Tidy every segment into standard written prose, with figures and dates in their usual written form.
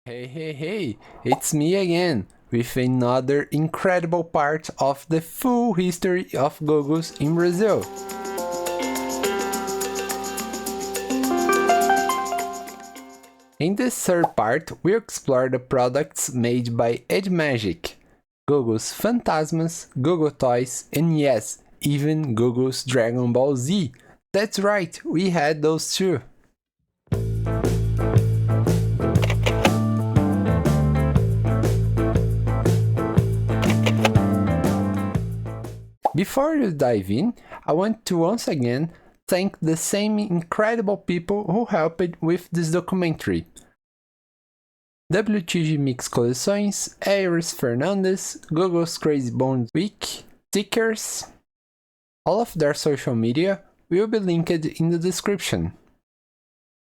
Hey, it's me again, with another incredible part of the full history of Gogos in Brazil. In this third part, we explore the products made by Edimagic, Gogos Fantasmas, GogoToys, and yes, even Gogos Dragon Ball Z. That's right, we had those too. Before we dive in, I want to once again thank the same incredible people who helped with this documentary. WTG Mix Coleções, Iris Fernandes, Gogos Crazy Bones Week, Stickers. All of their social media will be linked in the description.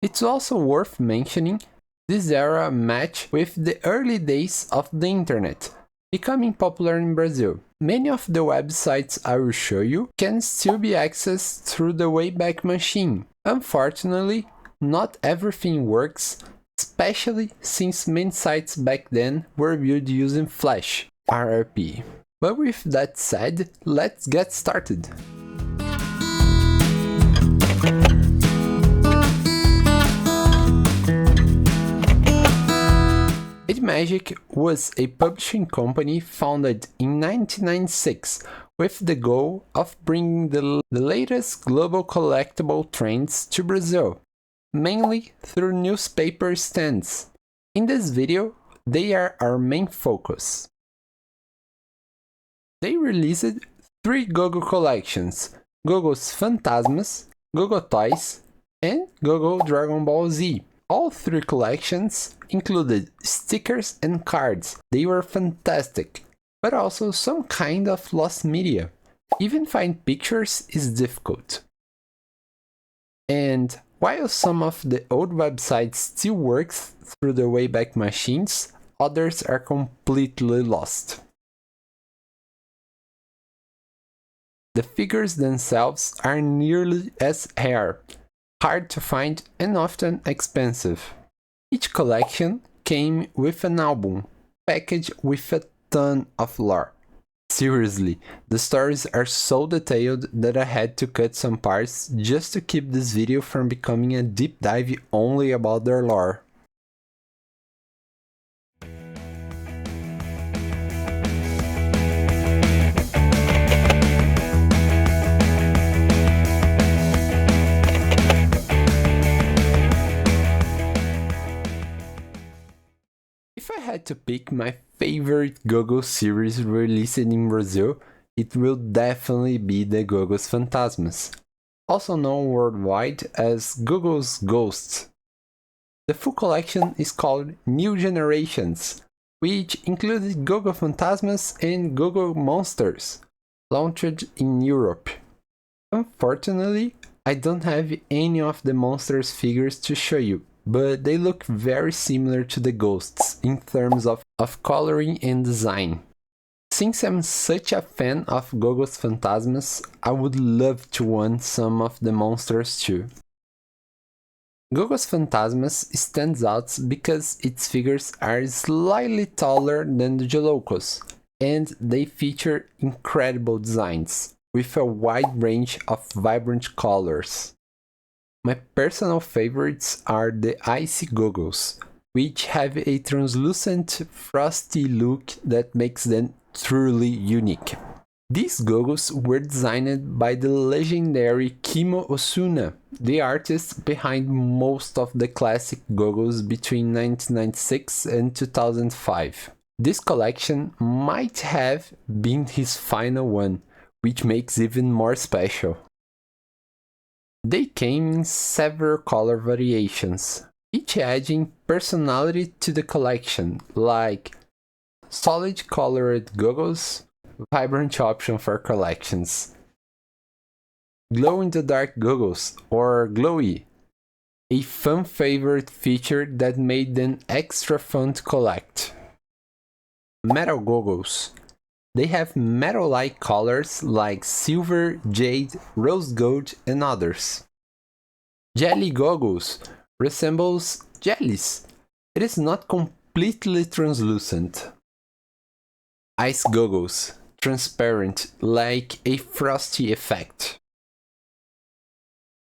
It's also worth mentioning this era matched with the early days of the internet, becoming popular in Brazil. Many of the websites I will show you can still be accessed through the Wayback Machine. Unfortunately, not everything works, especially since many sites back then were built using Flash, RRP. But with that said, let's get started. Edimagic was a publishing company founded in 1996 with the goal of bringing the latest global collectible trends to Brazil, mainly through newspaper stands. In this video, they are our main focus. They released 3 Gogo collections, Gogos Fantasmas, GogoToys, and Gogo Dragon Ball Z. All 3 collections included stickers and cards. They were fantastic, but also some kind of lost media. Even find pictures is difficult. And while some of the old websites still work through the Wayback Machines, others are completely lost. The figures themselves are nearly as rare, hard to find and often expensive. Each collection came with an album, packaged with a ton of lore. Seriously, the stories are so detailed that I had to cut some parts just to keep this video from becoming a deep dive only about their lore. If I had to pick my favorite Gogo series released in Brazil, it will definitely be the Gogos Fantasmas, also known worldwide as Gogos Ghosts. The full collection is called New Generations, which included Gogo Fantasmas and Gogo Monsters, launched in Europe. Unfortunately, I don't have any of the monsters figures to show you, but they look very similar to the ghosts in terms of coloring and design. Since I'm such a fan of Gogos Fantasmas, I would love to own some of the monsters too. Gogos Fantasmas stands out because its figures are slightly taller than the Gelocos, and they feature incredible designs, with a wide range of vibrant colors. My personal favorites are the Icy Gogos, which have a translucent, frosty look that makes them truly unique. These Gogos were designed by the legendary Kimo Osuna, the artist behind most of the classic Gogos between 1996 and 2005. This collection might have been his final one, which makes it even more special. They came in several color variations, each adding personality to the collection, like solid colored Gogos, vibrant option for collections, glow-in-the-dark Gogos, or glowy, a fun favorite feature that made them extra fun to collect. Metal Gogos. They have metal-like colors like silver, jade, rose gold, and others. Jelly Gogos resembles jellies. It is not completely completely translucent. Ice Gogos, transparent like a frosty effect.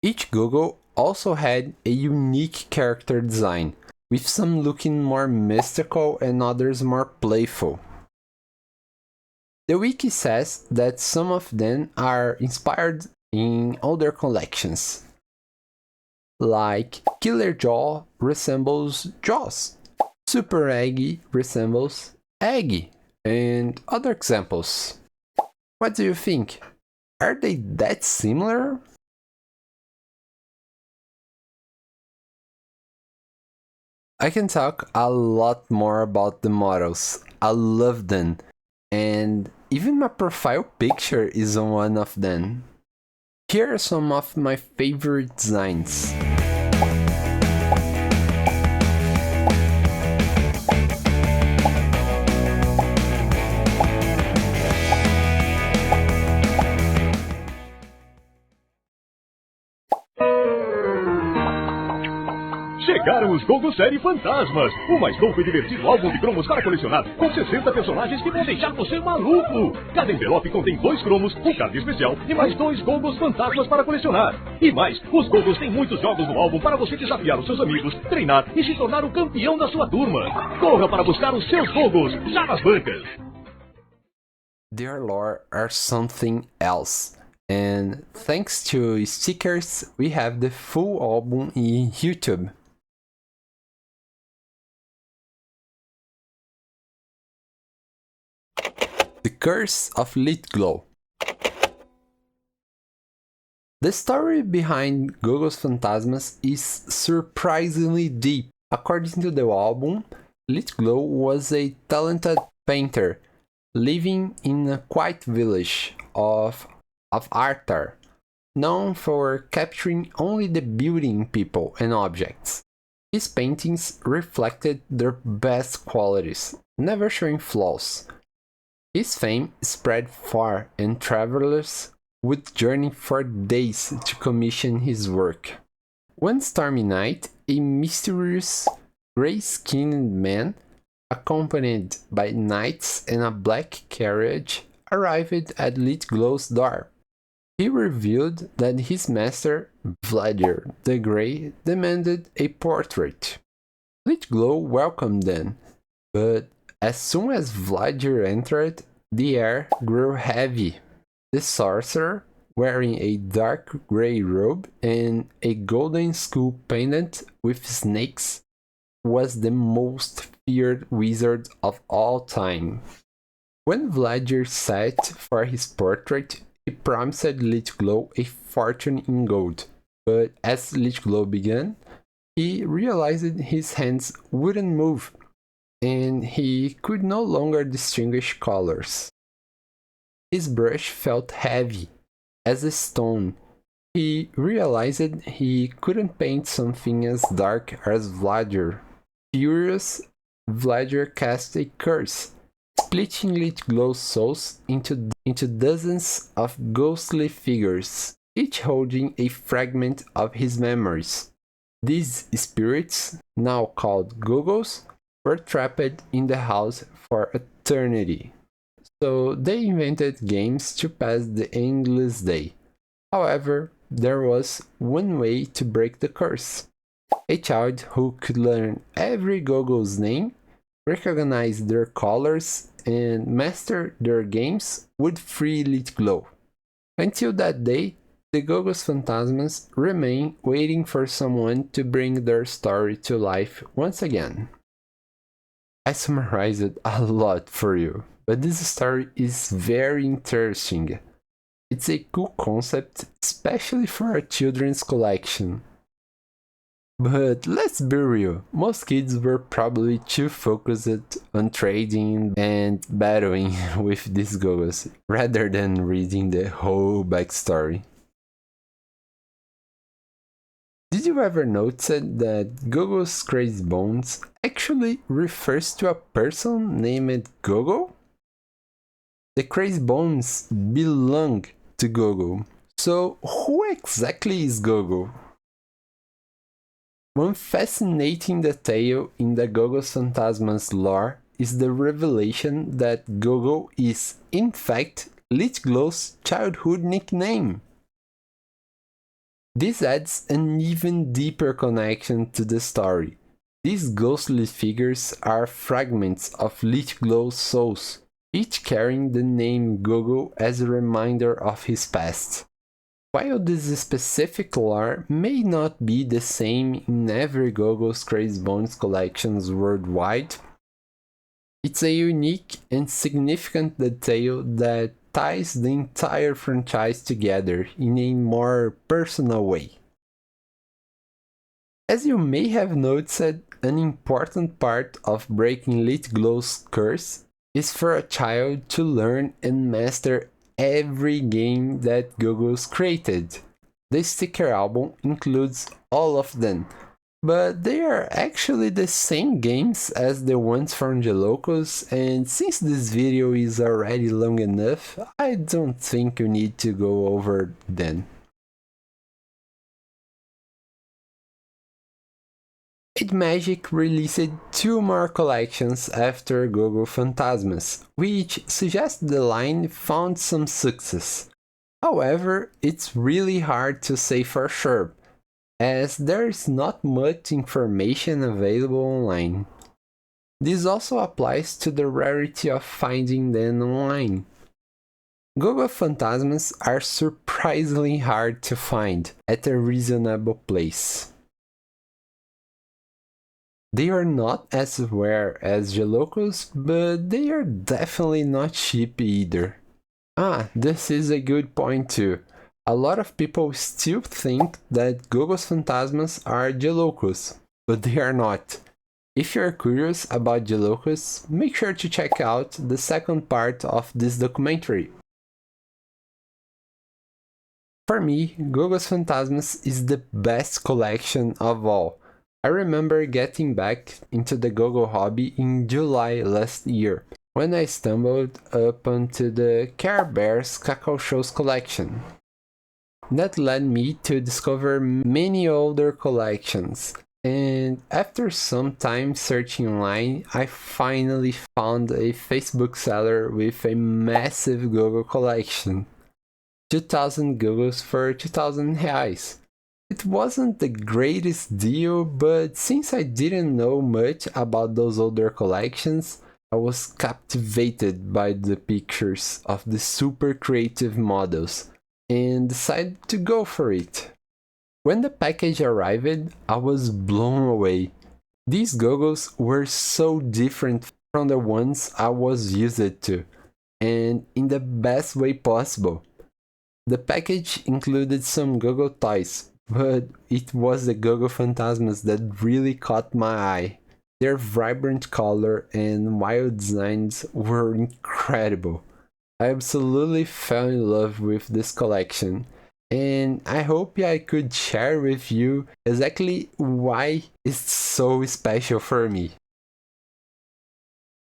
Each Gogo also had a unique character design, with some looking more mystical and others more playful. The wiki says that some of them are inspired in older collections, like Killer Jaw resembles Jaws, Super Eggy resembles Eggy, and other examples. What do you think? Are they that similar? I can talk a lot more about the models. I love them, and even my profile picture is on one of them. Here are some of my favorite designs. Chegaram os Gogo Série Fantasmas, o mais novo e divertido álbum de cromos para colecionar, com 60 personagens que vão deixar você maluco. Cada envelope contém 2 cromos, um card especial e mais 2 Gogos Fantasmas para colecionar. E mais, os Gogos têm muitos jogos no álbum para você desafiar os seus amigos, treinar e se tornar o campeão da sua turma. Corra para buscar os seus Gogos, já nas bancas. Their lore are something else. And thanks to stickers, we have the full album in YouTube. The Curse of Lit Glow. The story behind Gogos Fantasmas is surprisingly deep. According to the album, Lit Glow was a talented painter living in a quiet village of Arthur, known for capturing only the beauty in people and objects. His paintings reflected their best qualities, never showing flaws. His fame spread far, and travelers would journey for days to commission his work. One stormy night, a mysterious gray-skinned man, accompanied by knights and a black carriage, arrived at Lit Glow's door. He revealed that his master, Vladimir the Grey, demanded a portrait. Lit Glow welcomed them, but as soon as Vladimir entered, the air grew heavy. The sorcerer, wearing a dark grey robe and a golden skull pendant with snakes, was the most feared wizard of all time. When Vladimir sat for his portrait, he promised Lit Glow a fortune in gold, but as Lit Glow began, he realized his hands wouldn't move, and he could no longer distinguish colors. His brush felt heavy as a stone. He realized he couldn't paint something as dark as Vladimir. Furious, Vladimir cast a curse, splitting Lit Glow's souls into dozens of ghostly figures, each holding a fragment of his memories. These spirits, now called Gogos, were trapped in the house for eternity. So they invented games to pass the endless day. However, there was one way to break the curse. A child who could learn every Gogo's name, recognize their colors, and master their games would free Lit Glow. Until that day, the Gogos Fantasmas remain waiting for someone to bring their story to life once again. I summarized a lot for you, but this story is very interesting. It's a cool concept, especially for a children's collection. But let's be real, most kids were probably too focused on trading and battling with these Gogos, rather than reading the whole backstory. Did you ever notice that Gogos Crazy Bones actually refers to a person named Gogo? The Crazy Bones belong to Gogo. So who exactly is Gogo? One fascinating detail in the Gogos Fantasmas lore is the revelation that Gogo is, in fact, Lich Glow's childhood nickname. This adds an even deeper connection to the story. These ghostly figures are fragments of Lich Glow's souls, each carrying the name Gogo as a reminder of his past. While this specific lore may not be the same in every Gogos Crazy Bones collections worldwide, it's a unique and significant detail that ties the entire franchise together in a more personal way. As you may have noticed, an important part of breaking Lich Glow's curse is for a child to learn and master every game that Gogos created. The sticker album includes all of them, but they are actually the same games as the ones from Gelocos, and since this video is already long enough, I don't think you need to go over them. Edimagic released 2 more collections after Gogo Fantasmas, which suggests the line found some success. However, it's really hard to say for sure, as there is not much information available online. This also applies to the rarity of finding them online. Gogo Fantasmas are surprisingly hard to find at a reasonable place. They are not as rare as Gelocos, but they are definitely not cheap either. This is a good point too. A lot of people still think that Gogos Fantasmas are Gelocos, but they are not. If you're curious about Gelocos, make sure to check out the second part of this documentary. For me, Gogos Fantasmas is the best collection of all. I remember getting back into the Gogo hobby in July last year, when I stumbled onto the Care Bears Cacao Shows collection. That led me to discover many older collections, and after some time searching online, I finally found a Facebook seller with a massive Gogo collection. 2000 Gogos for 2000 reais. It wasn't the greatest deal, but since I didn't know much about those older collections, I was captivated by the pictures of the super creative models and decided to go for it. When the package arrived, I was blown away. These Gogos were so different from the ones I was used to, and in the best way possible. The package included some GogoToys, but it was the Gogo Fantasmas that really caught my eye. Their vibrant color and wild designs were incredible. I absolutely fell in love with this collection, and I hope I could share with you exactly why it's so special for me.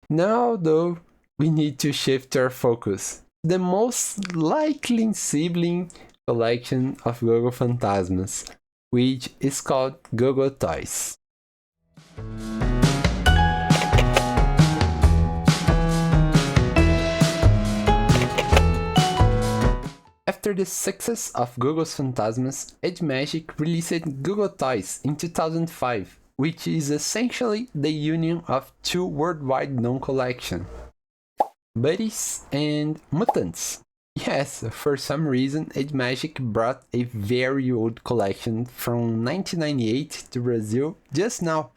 Now, though, we need to shift our focus. The most likely sibling collection of Gogo Fantasmas, which is called GogoToys. After the success of Gogos Fantasmas, Edimagic released GogoToys in 2005, which is essentially the union of 2 worldwide known collections, Buddies and Mutants. Yes, for some reason, Edimagic brought a very old collection from 1998 to Brazil just now.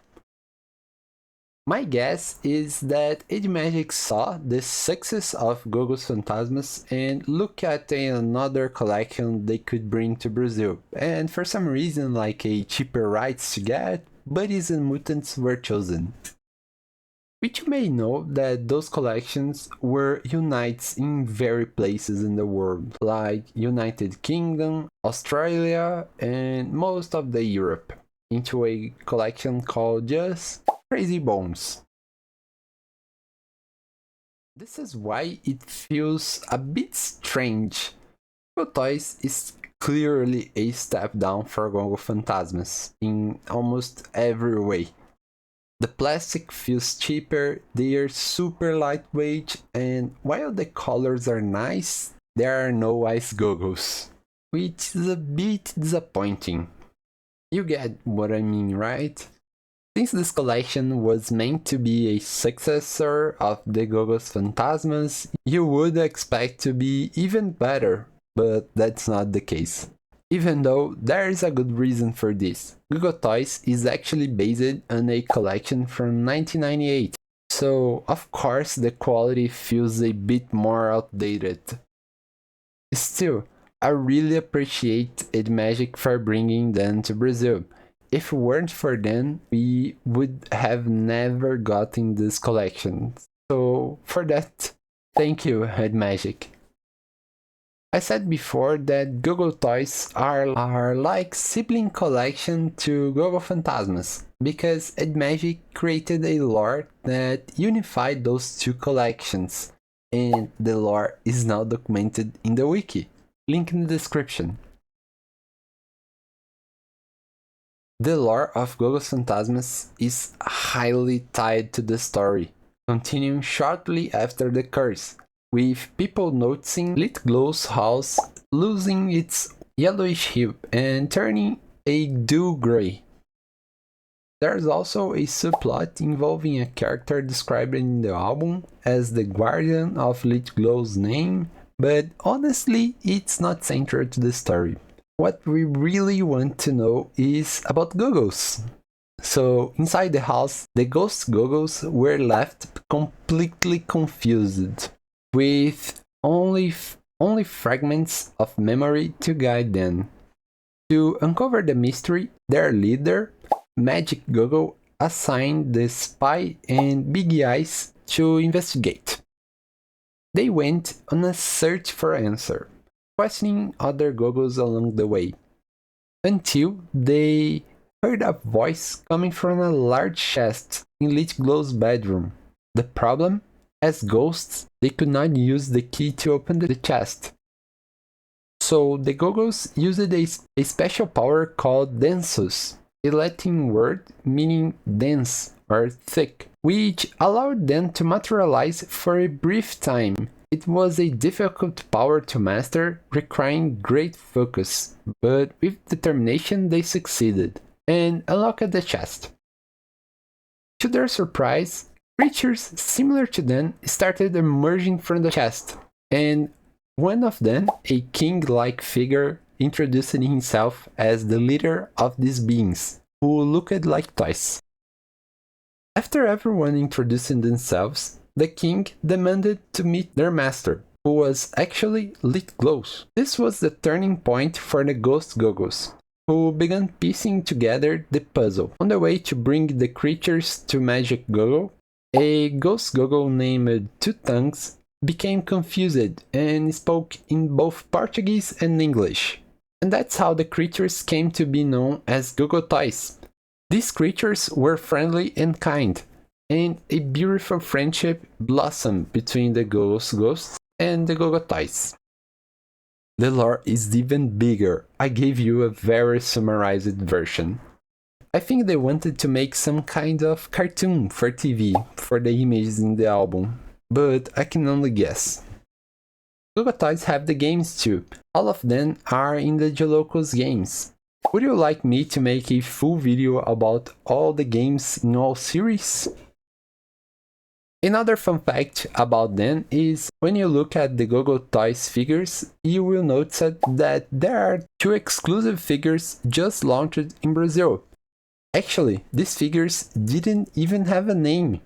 My guess is that Edimagic saw the success of Gogos Fantasmas and looked at another collection they could bring to Brazil, and for some reason, like a cheaper rights to get, Buddies and Mutants were chosen. Which you may know that those collections were unites in various places in the world, like United Kingdom, Australia, and most of the Europe, into a collection called just Crazy Bones. This is why it feels a bit strange. GogoToys is clearly a step down for Gogo Fantasmas in almost every way. The plastic feels cheaper, they are super lightweight, and while the colors are nice, there are no ice goggles, which is a bit disappointing. You get what I mean, right? Since this collection was meant to be a successor of the Gogos Fantasmas, you would expect to be even better, but that's not the case. Even though there is a good reason for this. GogoToys is actually based on a collection from 1998, so of course the quality feels a bit more outdated. Still, I really appreciate Edimagic for bringing them to Brazil. If it weren't for them, we would have never gotten this collection. So for that, thank you, Edimagic. I said before that GogoToys are like sibling collection to Gogo Fantasmas, because Edimagic created a lore that unified those two collections, and the lore is now documented in the wiki, link in the description. The lore of Gogos Fantasmas is highly tied to the story, continuing shortly after the curse, with people noticing Glow's house losing its yellowish hue and turning a dull grey. There's also a subplot involving a character described in the album as the guardian of Glow's name, but honestly, it's not central to the story. What we really want to know is about Gogos. So, inside the house, the ghost Gogos were left completely confused, with only fragments of memory to guide them. To uncover the mystery, their leader, Magic Gogo, assigned the spy and Big Eyes to investigate. They went on a search for answer, questioning other Gogos along the way, until they heard a voice coming from a large chest in Glow's bedroom. The problem? As ghosts, they could not use the key to open the chest. So the Gogos used a special power called Densus, a Latin word meaning dense or thick, which allowed them to materialize for a brief time. It was a difficult power to master, requiring great focus, but with determination they succeeded, and unlocked the chest. To their surprise, creatures similar to them started emerging from the chest, and one of them, a king-like figure, introduced himself as the leader of these beings, who looked like toys. After everyone introducing themselves, the king demanded to meet their master, who was actually Ghosts. This was the turning point for the Ghost Gogos, who began piecing together the puzzle. On the way to bring the creatures to Magic Gogo, a Ghost Gogo named Two Tongues became confused and spoke in both Portuguese and English. And that's how the creatures came to be known as GogoToys. These creatures were friendly and kind, and a beautiful friendship blossomed between the Gogos Ghosts and the GogoToys. The lore is even bigger. I gave you a very summarized version. I think they wanted to make some kind of cartoon for TV for the images in the album, but I can only guess. GogoToys have the games too. All of them are in the Jolocos games. Would you like me to make a full video about all the games in all series? Another fun fact about them is when you look at the GogoToys figures, you will notice that there are two exclusive figures just launched in Brazil. Actually, these figures didn't even have a name.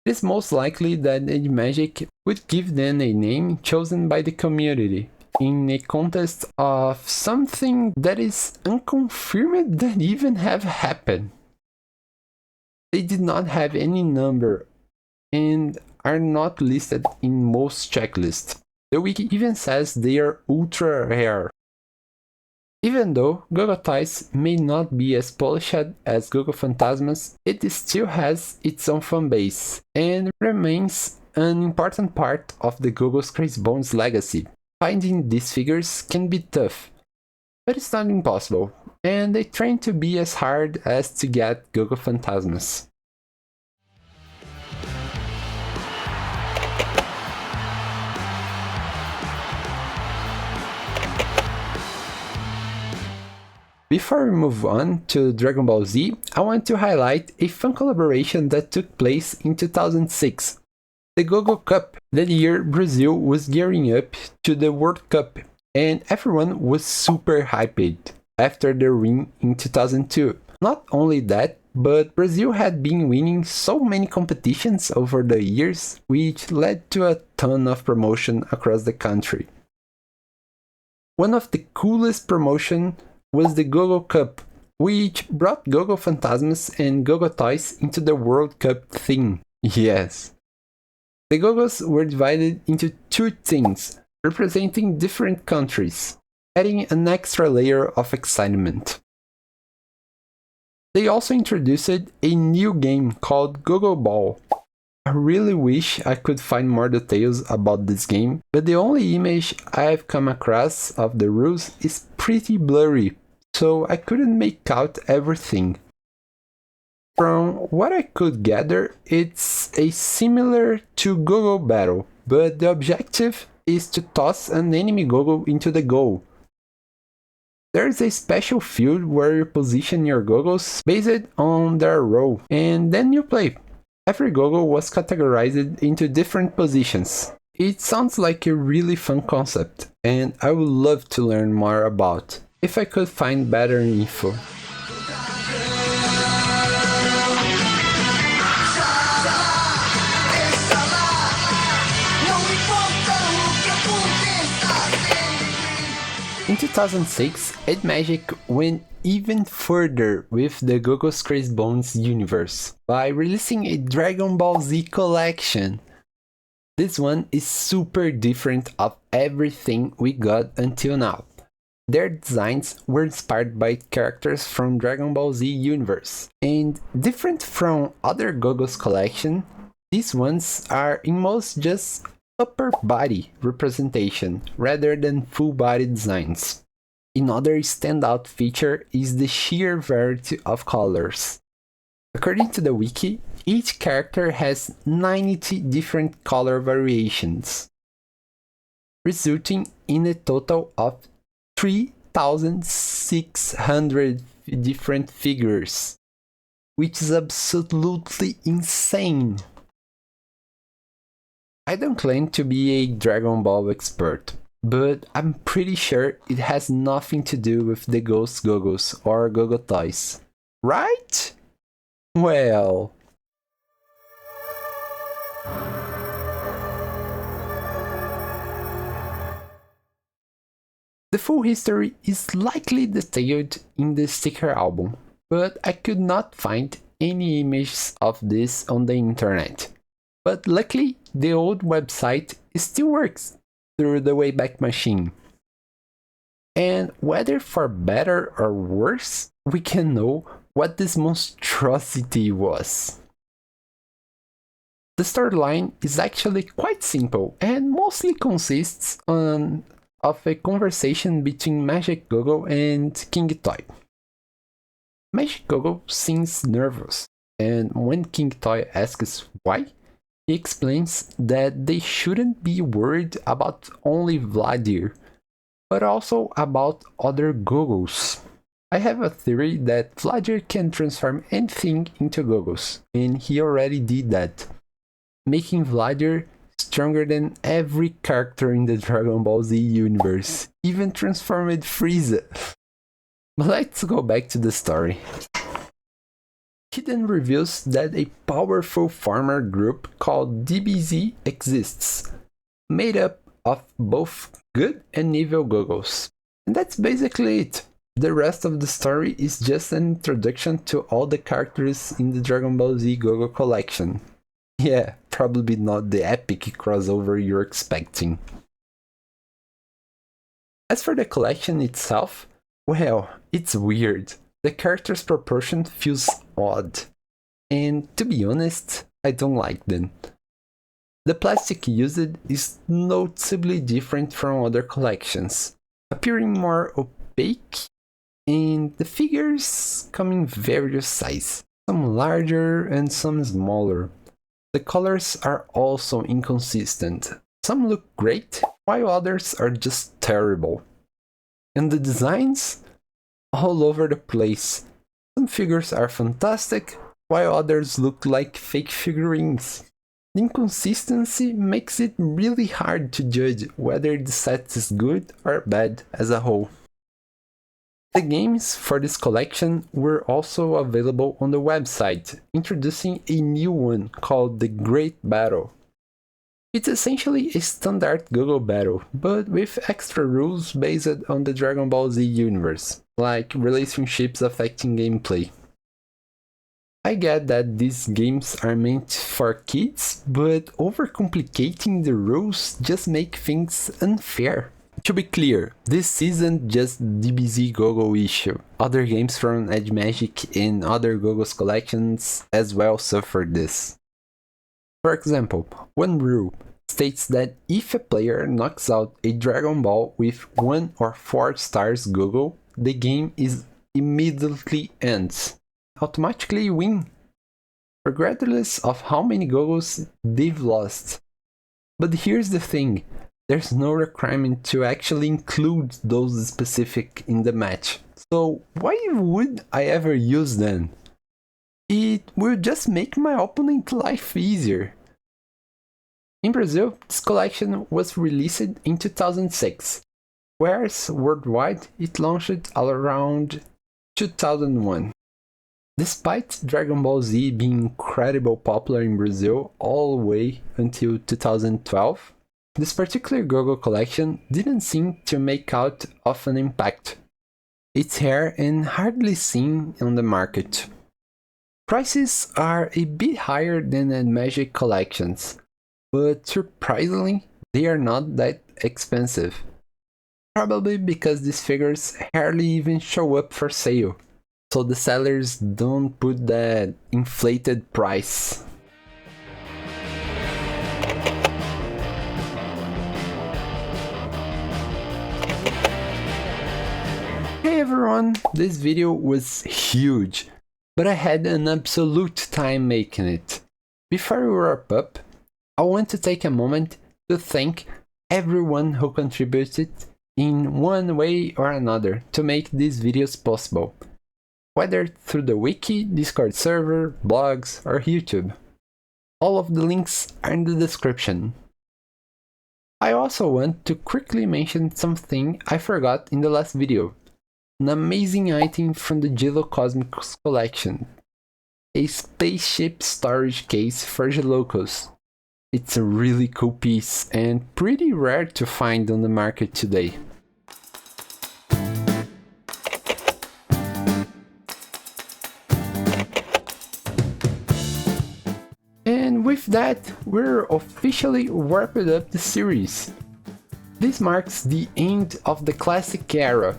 It is most likely that Edimagic would give them a name chosen by the community in a contest of something that is unconfirmed that even have happened. They did not have any number and are not listed in most checklists. The wiki even says they are ultra rare. Even though GogoToys may not be as polished as Gogo Fantasmas, it still has its own fanbase and remains an important part of the Gogos Crazy Bones legacy. Finding these figures can be tough, but it's not impossible, and they train to be as hard as to get Gogo Fantasmas. Before we move on to Dragon Ball Z, I want to highlight a fun collaboration that took place in 2006, the Gogo Cup. That year, Brazil was gearing up to the World Cup, and everyone was super hyped after the win in 2002. Not only that, but Brazil had been winning so many competitions over the years, which led to a ton of promotion across the country. One of the coolest promotions was the Gogo Cup, which brought Gogo Fantasmas and GogoToys into the World Cup theme. Yes. The Gogos were divided into two teams, representing different countries, adding an extra layer of excitement. They also introduced a new game called Gogo Ball. I really wish I could find more details about this game, but the only image I've come across of the rules is pretty blurry, so I couldn't make out everything. From what I could gather, it's a similar to Gogo Battle, but the objective is to toss an enemy Gogo into the goal. There's a special field where you position your Gogos based on their role, and then you play. Every Gogo was categorized into different positions. It sounds like a really fun concept, and I would love to learn more about, if I could find better info. In 2006, Edimagic went even further with the Gogos Crazy Bones universe by releasing a Dragon Ball Z collection. This one is super different of everything we got until now. Their designs were inspired by characters from Dragon Ball Z universe, and different from other Gogos collection, these ones are in most just upper body representation rather than full body designs. Another standout feature is the sheer variety of colors. According to the wiki, each character has 90 different color variations, resulting in a total of 3,600 different figures, which is absolutely insane. I don't claim to be a Dragon Ball expert, but I'm pretty sure it has nothing to do with the Ghost Gogos or GogoToys, right? Well... The full history is likely detailed in the sticker album, but I could not find any images of this on the internet. But luckily, the old website still works through the Wayback Machine. And whether for better or worse, we can know what this monstrosity was. The storyline is actually quite simple and mostly consists of a conversation between Magic Gogo and King Toy. Magic Gogo seems nervous, and when King Toy asks why, he explains that they shouldn't be worried about only Vladir, but also about other Gogos. I have a theory that Vladir can transform anything into Gogos, and he already did that, making Vladir stronger than every character in the Dragon Ball Z universe, even transformed Frieza. But let's go back to the story. He then reveals that a powerful farmer group called DBZ exists, made up of both good and evil Gogos. And that's basically it. The rest of the story is just an introduction to all the characters in the Dragon Ball Z Gogo collection. Yeah, probably not the epic crossover you're expecting. As for the collection itself, well, it's weird. The characters' proportion feels odd, and to be honest, I don't like them. The plastic used is noticeably different from other collections, appearing more opaque, and the figures come in various sizes, some larger and some smaller. The colors are also inconsistent. Some look great, while others are just terrible. And the designs? All over the place. Some figures are fantastic, while others look like fake figurines. The inconsistency makes it really hard to judge whether the set is good or bad as a whole. The games for this collection were also available on the website, introducing a new one called The Great Battle. It's essentially a standard Gogo battle, but with extra rules based on the Dragon Ball Z universe, like relationships affecting gameplay. I get that these games are meant for kids, but overcomplicating the rules just make things unfair. To be clear, this isn't just DBZ Gogo issue. Other games from Edimagic and other Gogos collections as well suffered this. For example, one rule states that if a player knocks out a Dragon Ball with 1 or 4 stars Gogo, the game is immediately ends. Automatically win, regardless of how many Gogos they've lost. But here's the thing, there's no requirement to actually include those specific in the match. So why would I ever use them? It will just make my opponent life easier. In Brazil, this collection was released in 2006, whereas worldwide it launched around 2001. Despite Dragon Ball Z being incredibly popular in Brazil all the way until 2012, this particular Gogo collection didn't seem to make out of an impact. It's rare and hardly seen on the market. Prices are a bit higher than the Magic collections, but surprisingly, they are not that expensive. Probably because these figures hardly even show up for sale, so the sellers don't put that inflated price. Hey everyone, this video was huge, but I had an absolute time making it. Before we wrap up, I want to take a moment to thank everyone who contributed in one way or another to make these videos possible, whether through the wiki, Discord server, blogs, or YouTube. All of the links are in the description. I also want to quickly mention something I forgot in the last video. An amazing item from the Gelo Cosmic's collection. A spaceship storage case for Gelocos. It's a really cool piece and pretty rare to find on the market today. And with that, we're officially wrapping up the series. This marks the end of the classic era.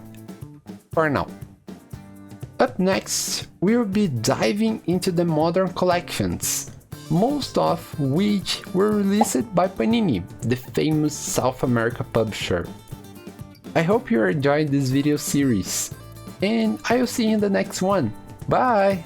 For now. Up next, we'll be diving into the modern collections, most of which were released by Panini, the famous South America publisher. I hope you enjoyed this video series, and I'll see you in the next one. Bye!